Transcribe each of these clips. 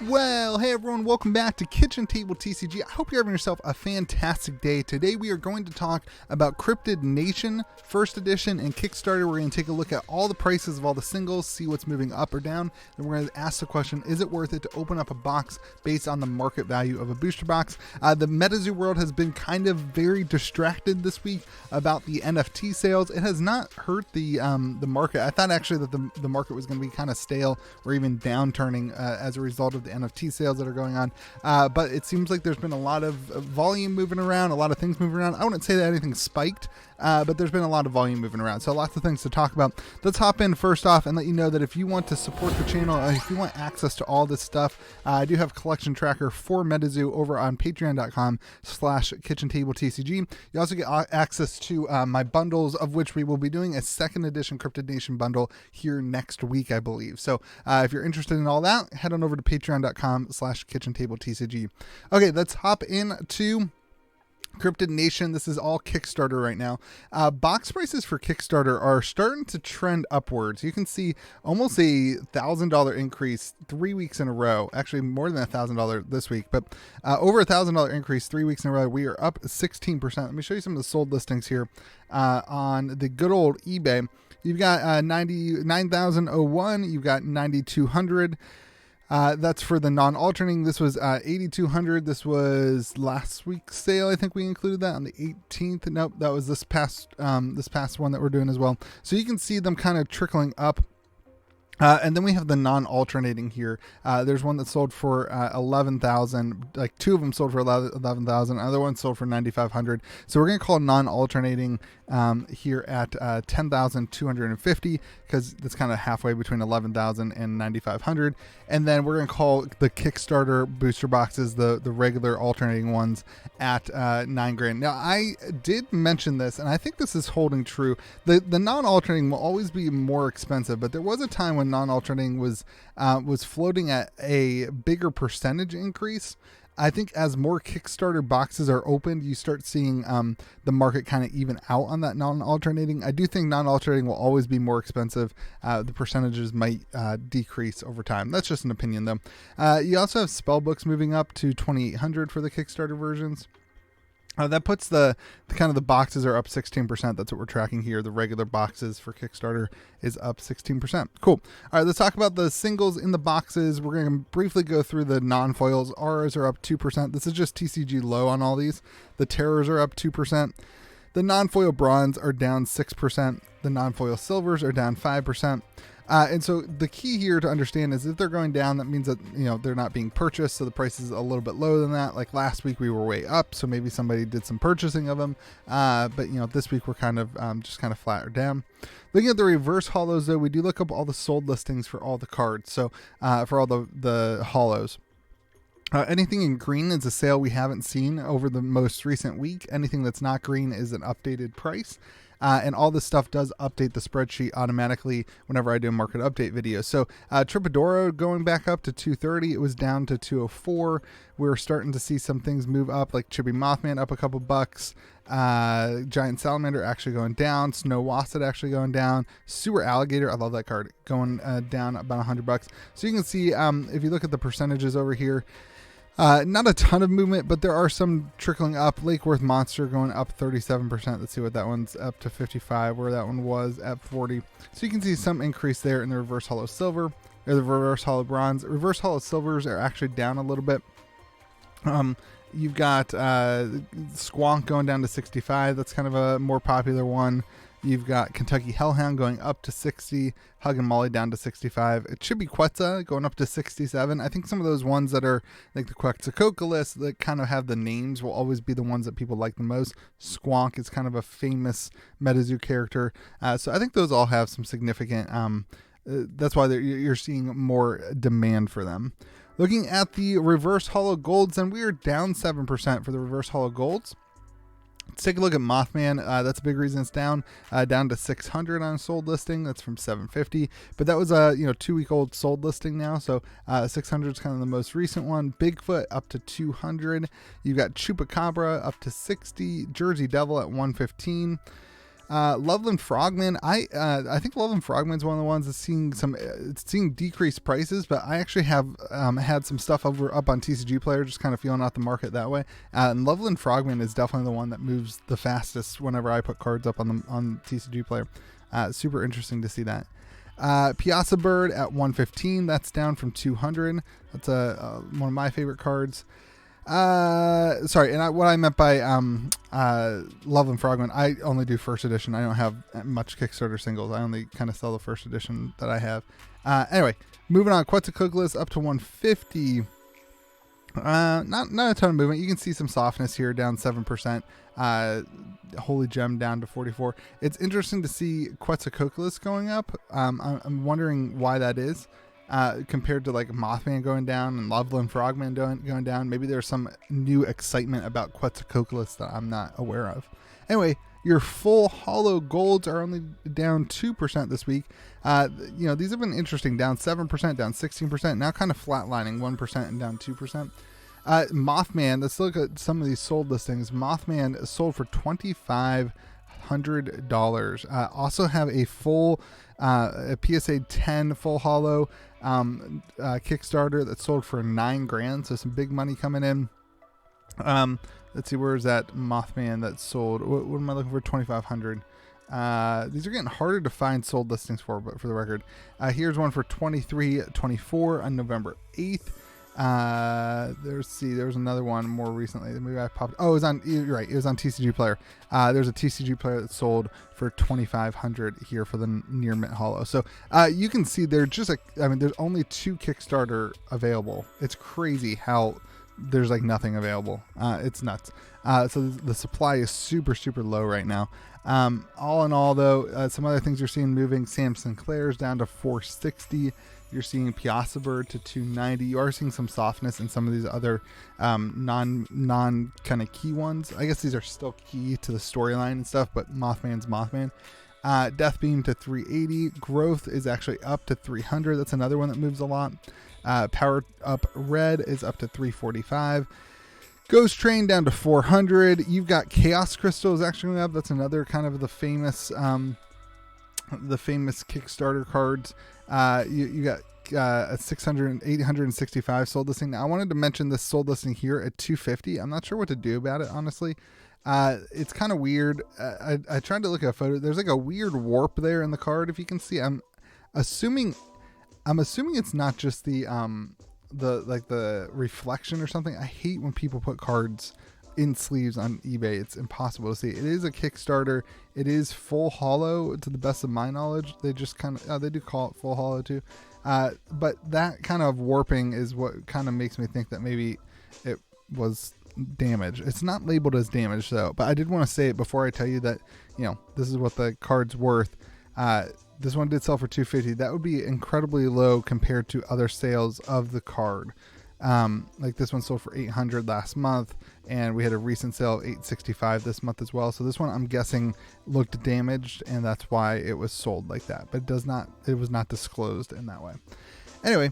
Well, hey everyone, welcome back to Kitchen Table TCG. I hope you're having yourself a fantastic day. Today we are going to talk about Cryptid Nation, first edition, and Kickstarter. We're going to take a look at all the prices of all the singles, see what's moving up or down, and we're going to ask the question, is it worth it to open up a box based on the market value of a booster box? The Metazoo world has been kind of very distracted this week about the NFT sales. It has not hurt the market. I thought actually that the market was going to be kind of stale or even downturning as a result of the NFT sales that are going on, but it seems like there's been a lot of volume moving around, a lot of things moving around. I wouldn't say that anything spiked, but there's been a lot of volume moving around, so lots of things to talk about. Let's hop in first off and let you know that if you want to support the channel, if you want access to all this stuff, I do have a collection tracker for Metazoo over on patreon.com/KitchenTableTCG. You also get access to my bundles, of which we will be doing a second edition Cryptid Nation bundle here next week, I believe. So if you're interested in all that, head on over to patreon.com/KitchenTableTCG. Okay, let's hop into Cryptid Nation. This is all Kickstarter right now. Box prices for Kickstarter are starting to trend upwards. You can see almost a $1,000 increase 3 weeks in a row. Actually, more than $1,000 this week, but over $1,000 increase 3 weeks in a row. We are up 16%. Let me show you some of the sold listings here on the good old eBay. You've got 99,001. You've got 9,200. That's for the non-alternating. This was 8,200. This was last week's sale. I think we included that on the 18th. Nope, that was this past one that we're doing as well. So you can see them kind of trickling up. And then we have the non-alternating here. There's one that sold for 11,000. Like two of them sold for 11,000. Other one sold for 9,500. So we're gonna call non-alternating here at 10,250 because that's kind of halfway between 11,000 and 9,500. And then we're gonna call the Kickstarter booster boxes the regular alternating ones at $9,000. Now I did mention this, and I think this is holding true. The non-alternating will always be more expensive, but there was a time when non-alternating was floating at a bigger percentage increase. I think as more Kickstarter boxes are opened, you start seeing the market kind of even out on that non-alternating. I do think non-alternating will always be more expensive. The percentages might decrease over time. That's just an opinion, though. You also have spell books moving up to 2,800 for the Kickstarter versions. That puts the boxes are up 16%. That's what we're tracking here. The regular boxes for Kickstarter is up 16%. Cool. All right, let's talk about the singles in the boxes. We're going to briefly go through the non-foils. Ours are up 2%. This is just TCG low on all these. The terrors are up 2%. The non-foil bronze are down 6%. The non-foil silvers are down 5%. And so the key here to understand is if they're going down, that means that, they're not being purchased. So the price is a little bit lower than that. Like last week we were way up. So maybe somebody did some purchasing of them. But this week we're kind of just kind of flat or down. Looking at the reverse hollows though, we do look up all the sold listings for all the cards. So for all the hollows. Anything in green is a sale we haven't seen over the most recent week. Anything that's not green is an updated price. And all this stuff does update the spreadsheet automatically whenever I do a market update video. So Tripodoro going back up to 230. It was down to 204. We're starting to see some things move up, like Chibi Mothman up a couple bucks. Giant Salamander actually going down. Snow Wasset actually going down. Sewer Alligator, I love that card, going down about $100. So you can see if you look at the percentages over here, not a ton of movement, but there are some trickling up. Lake Worth Monster going up 37%. Let's see what that one's up to 55, where that one was at 40. So you can see some increase there in the reverse hollow silver or the reverse hollow bronze. Reverse hollow silvers are actually down a little bit. You've got Squonk going down to 65. That's kind of a more popular one. You've got Kentucky Hellhound going up to 60, Hug and Molly down to 65. It should be Quetzal going up to 67. I think some of those ones that are like the Quetzalcoatlus that kind of have the names will always be the ones that people like the most. Squonk is kind of a famous Metazoo character. So I think those all have some significant, that's why you're seeing more demand for them. Looking at the reverse hollow golds, and we are down 7% for the reverse hollow golds. Let's take a look at Mothman. That's a big reason it's down to 600 on a sold listing. That's from 750, but that was a 2-week-old sold listing now. So 600 is kind of the most recent one. Bigfoot up to 200. You've got Chupacabra up to 60. Jersey Devil at 115. Loveland Frogman. I think Loveland Frogman's one of the ones that's seeing decreased prices, but I actually have had some stuff up on TCG Player, just kind of feeling out the market that way. And Loveland Frogman is definitely the one that moves the fastest whenever I put cards up on TCG Player. Super interesting to see that. Piazza Bird at 115. That's down from 200. That's one of my favorite cards. Sorry, and what I meant by Loveland Frogman, I only do first edition. I don't have much Kickstarter singles. I only kind of sell the first edition that I have. Anyway, moving on. Quetzalcoatlus up to 150. Not a ton of movement. You can see some softness here, down 7%. Holy Gem down to 44. It's interesting to see Quetzalcoatlus going up. I'm wondering why that is. Compared to like Mothman going down and Loveland Frogman going down. Maybe there's some new excitement about Quetzalcoatlus that I'm not aware of. Anyway, your full hollow golds are only down 2% this week. These have been interesting, down 7%, down 16%, now kind of flatlining 1% and down 2%. Mothman, let's look at some of these sold listings. Mothman sold for $2,500. Also have a full a PSA 10 full hollow Kickstarter that sold for $9,000, so some big money coming in. Let's see, where is that Mothman that sold? What am I looking for? $2,500. These are getting harder to find sold listings for, but for the record, here's one for $23.24 on November 8th. There was another one more recently. Maybe I popped. Oh, it was on. You're right. It was on TCG Player. There's a TCG Player that sold for $2,500 here for the near mint hollow. So you can see there's only 2 Kickstarter available. It's crazy how there's like nothing available. It's nuts. So the supply is super low right now. All in all, though, some other things you're seeing moving. Sam Sinclair's down to 460. You're seeing Piazza Bird to 290. You are seeing some softness in some of these other non kind of key ones. I guess these are still key to the storyline and stuff, but Mothman's Mothman. Deathbeam to 380. Growth is actually up to 300. That's another one that moves a lot. Power Up Red is up to 345. Ghost Train down to 400. You've got Chaos Crystal is actually going up. That's another kind of the famous Kickstarter cards. You got a 865 sold listing. Now, I wanted to mention this sold listing here at 250. I'm not sure what to do about it, honestly. It's kind of weird. I tried to look at a photo. There's like a weird warp there in the card. If you can see, I'm assuming it's not just the reflection or something. I hate when people put cards in sleeves on eBay. It's impossible to see. It is a Kickstarter. It is full hollow to the best of my knowledge. They just kind of they do call it full hollow too, but that kind of warping is what kind of makes me think that maybe it was damage. It's not labeled as damage though, but I did want to say it before I tell you that this is what the card's worth. This one did sell for $250. That would be incredibly low compared to other sales of the card. Like this one sold for $800 last month, and we had a recent sale of $865 this month as well. So this one, I'm guessing, looked damaged, and that's why it was sold like that. But it was not disclosed in that way. Anyway,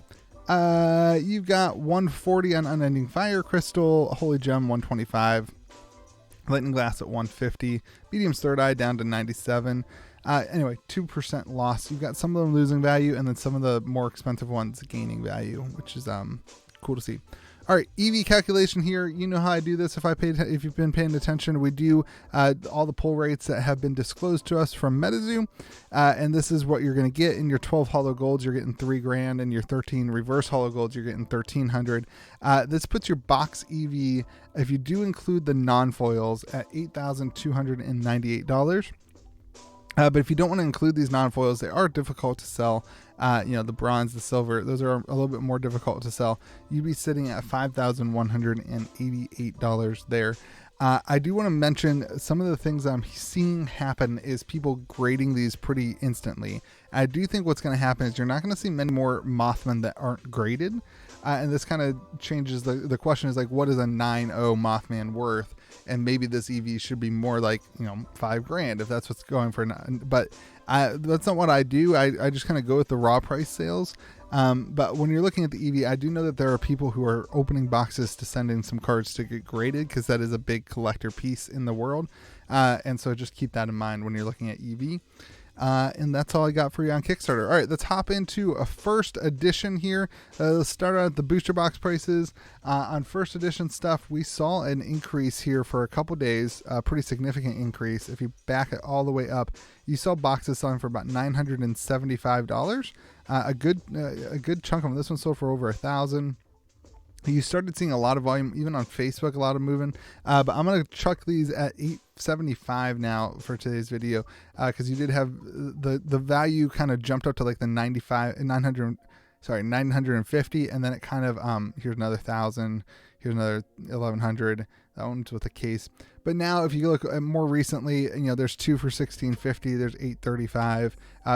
you've got 140 on Unending Fire Crystal, Holy Gem 125, Lightning Glass at 150, Medium's Third Eye down to 97. Anyway, 2% loss. You've got some of them losing value, and then some of the more expensive ones gaining value, which is cool to see. All right, EV calculation here. You know how I do this. If you've been paying attention, we do all the pull rates that have been disclosed to us from Metazoo, and this is what you're going to get in your 12 hollow golds. You're getting $3,000, and your 13 reverse hollow golds, you're getting $1,300. This puts your box EV, if you do include the non-foils, at $8,298. But if you don't want to include these non-foils, they are difficult to sell. The bronze, the silver, those are a little bit more difficult to sell. You'd be sitting at $5,188 there. I do want to mention some of the things I'm seeing happen is people grading these pretty instantly. I do think what's going to happen is you're not going to see many more Mothman that aren't graded. And this kind of changes the question is like, what is a 9.0 Mothman worth? And maybe this EV should be more like, $5,000 if that's what's going for. But that's not what I do. I just kind of go with the raw price sales. But when you're looking at the EV, I do know that there are people who are opening boxes to send in some cards to get graded, because that is a big collector piece in the world. And so just keep that in mind when you're looking at EV. And that's all I got for you on Kickstarter. All right, let's hop into a first edition here. Let's start out at the booster box prices. On first edition stuff, we saw an increase here for a couple days, a pretty significant increase. If you back it all the way up, you saw boxes selling for about $975. A good chunk of them. This one sold for over $1,000. You started seeing a lot of volume, even on Facebook, a lot of moving. But I'm going to chuck these at $875 now for today's video, because you did have the value kind of jumped up to like the 950, and then it kind of here's another 1,000, here's another 1,100. That one's with a case. But now, if you look at more recently, there's 2 for $1,650. There's $835.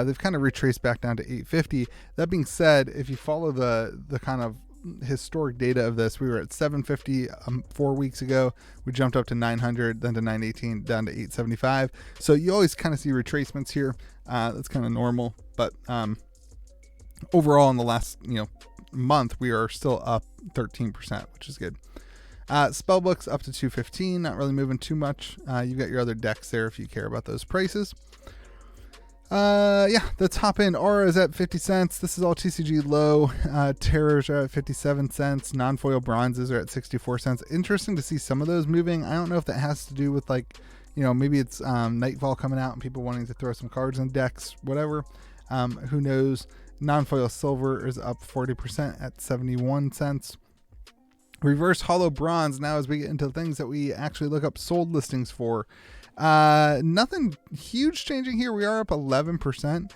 They've kind of retraced back down to $850. That being said, if you follow the kind of historic data of this, we were at $750 4 weeks ago. We jumped up to $900, then to $918, down to $875. So you always kind of see retracements here. That's kind of normal, but overall in the last month, we are still up 13%, which is good. Spellbooks up to $215, not really moving too much. You've got your other decks there if you care about those prices. Let's hop in. Aura is at 50 cents. This is all TCG low. Terrors are at 57 cents. Non-foil bronzes are at 64 cents. Interesting to see some of those moving. I don't know if that has to do with maybe it's Nightfall coming out and people wanting to throw some cards in decks, whatever. Who knows? Non-foil silver is up 40% at 71 cents. Reverse hollow bronze, now as we get into things that we actually look up sold listings for. Nothing huge changing here. We are up 11%.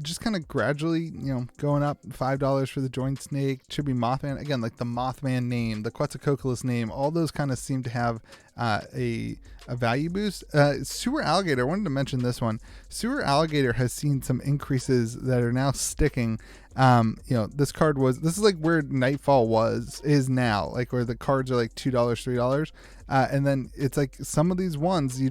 Just kind of gradually, going up. $5 for the joint snake. Chibi Mothman. Again, like the Mothman name, the Quetzalcoatlus name, all those kind of seem to have a value boost. Sewer Alligator, I wanted to mention this one. Sewer Alligator has seen some increases that are now sticking. This is like where Nightfall is now, like where the cards are like $2, $3. And then it's like some of these ones they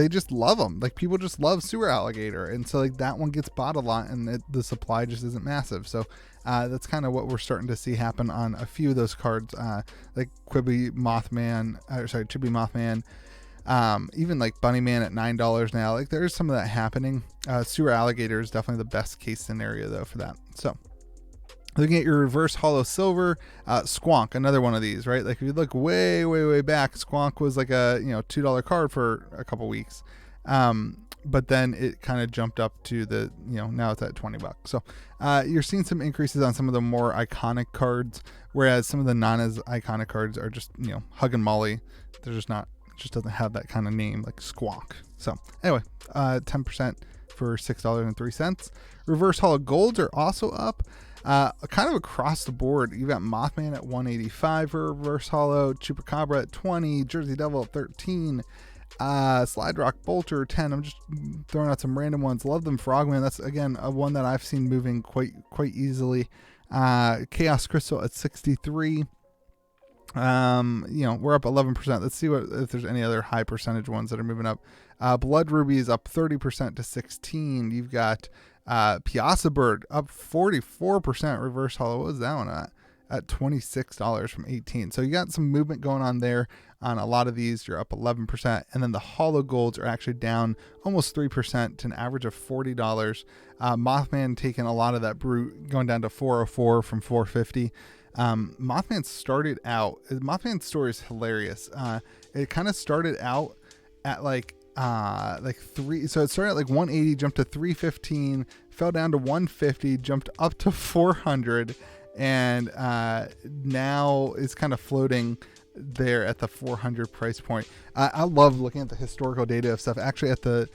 just love them. Like people just love Sewer Alligator. And so like that one gets bought a lot and the supply just isn't massive. So that's kind of what we're starting to see happen on a few of those cards, like Chibi Mothman, even like Bunnyman at $9 now. Like there's some of that happening. Sewer Alligator is definitely the best case scenario though for that. So looking at your reverse hollow silver, Squonk, another one of these, right? Like if you look way back, Squonk was like a $2 card for a couple weeks, but then it kind of jumped up to the now it's at $20. So you're seeing some increases on some of the more iconic cards, whereas some of the non as iconic cards are just Hug and Molly. They're just not. It just doesn't have that kind of name like Squonk. So anyway, 10% for $6.03. Reverse hollow golds are also up. Kind of across the board. You've got Mothman at $185 for reverse hollow, Chupacabra at $20, Jersey Devil at $13, Slide Rock Bolter $10. I'm just throwing out some random ones. Love them Frogman. That's again one that I've seen moving quite easily. Chaos Crystal at $63. We're up 11%. Let's see if there's any other high percentage ones that are moving up. Blood Ruby is up 30% to $16. You've got Piazza Bird up 44%. Reverse hollow. What was that one at $26 from $18? So you got some movement going on there on a lot of these. You're up 11%, and then the hollow golds are actually down almost 3% to an average of $40. Mothman taking a lot of that brute, going down to $404 from $450. Mothman's story is hilarious. It kind of started out at like three, so it started at like 180, jumped to 315, fell down to 150, jumped up to 400, and now is kind of floating there at the 400 price point. I love looking at the historical data of stuff. Actually, at the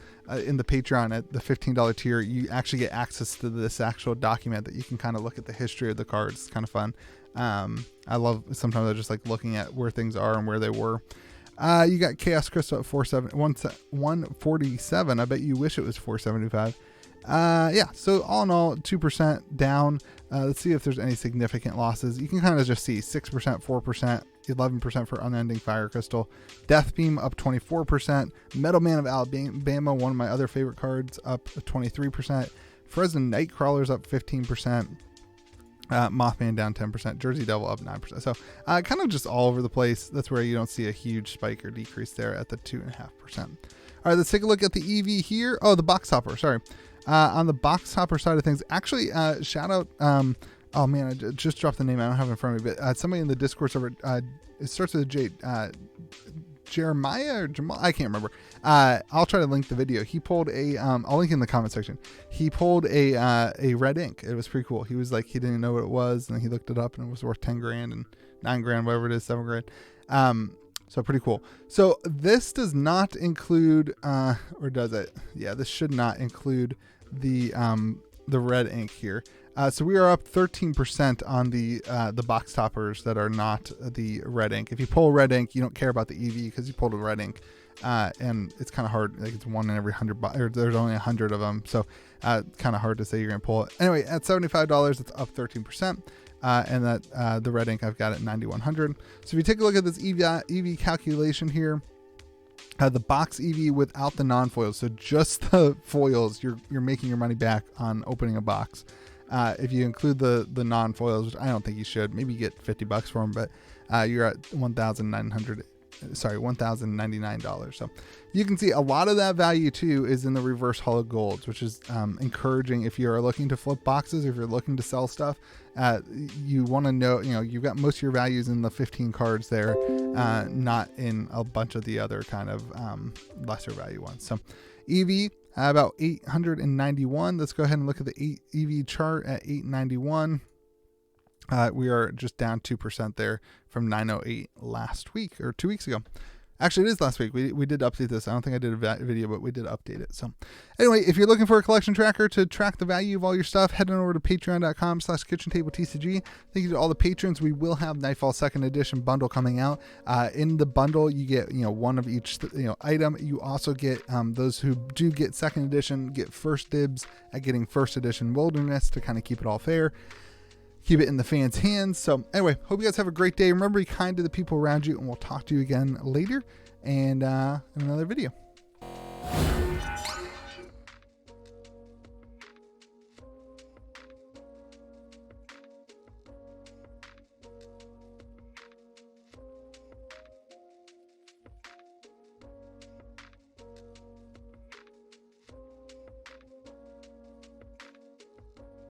in the Patreon at the $15 tier, you actually get access to this actual document that you can kind of look at the history of the cards. It's kind of fun. I love sometimes I just like looking at where things are and where they were. You got Chaos Crystal at 147. I bet you wish it was 475. So all in all, 2% down. Let's see if there's any significant losses. You can kind of just see 6%, 4%, 11% for Unending Fire Crystal. Death Beam up 24%. Metal Man of Alabama, one of my other favorite cards, up 23%. Frozen Nightcrawler's up 15%. Mothman down 10%, Jersey Devil up 9%. So kind of just all over the place. That's where you don't see a huge spike or decrease there at the 2.5%. All right, let's take a look at the EV here. Oh, the box hopper, sorry. On the box hopper side of things, actually, shout out, oh man, I just dropped the name. I don't have it in front of me, but somebody in the Discord server, it starts with a J, Jeremiah or Jamal, I can't remember. I'll try to link the video. He pulled a, I'll link in the comment section. He pulled a red ink. It was pretty cool. He was like, he didn't know what it was, and he looked it up, and it was worth 10 grand and 9 grand, whatever it is, 7 grand. So pretty cool. So this does not include, or does it? Yeah, this should not include the red ink here. So we are up 13% on the box toppers that are not the red ink. If you pull red ink, you don't care about the EV because you pulled a red ink, and it's kind of hard. Like it's 1 in every 100, or there's only 100 of them, so kind of hard to say you're gonna pull it. Anyway, at $75, it's up 13%. And that the red ink I've got at 9,100. So if you take a look at this EV calculation here, the box EV without the non-foils, so just the foils, you're making your money back on opening a box. If you include the non-foils, which I don't think you should, maybe you get $50 for them, but you're at $1,099. So you can see a lot of that value too is in the reverse hollow golds, which is encouraging if you're looking to flip boxes, if you're looking to sell stuff. You want to know, you've got most of your values in the 15 cards there, not in a bunch of the other kind of lesser value ones. So EV about 891. Let's go ahead and look at the EV chart at 891. We are just down 2% there from 908 last week or 2 weeks ago. Actually, it is last week. We did update this. I don't think I did a video, but we did update it. So anyway, if you're looking for a collection tracker to track the value of all your stuff, head on over to patreon.com/KitchenTableTCG. Thank you to all the patrons. We will have Nightfall 2nd Edition bundle coming out. In the bundle, you get one of each item. You also get those who do get 2nd Edition get first dibs at getting 1st Edition Wilderness to kind of keep it all fair. Keep it in the fans' hands. So anyway, hope you guys have a great day. Remember, be kind to the people around you, and we'll talk to you again later and in another video.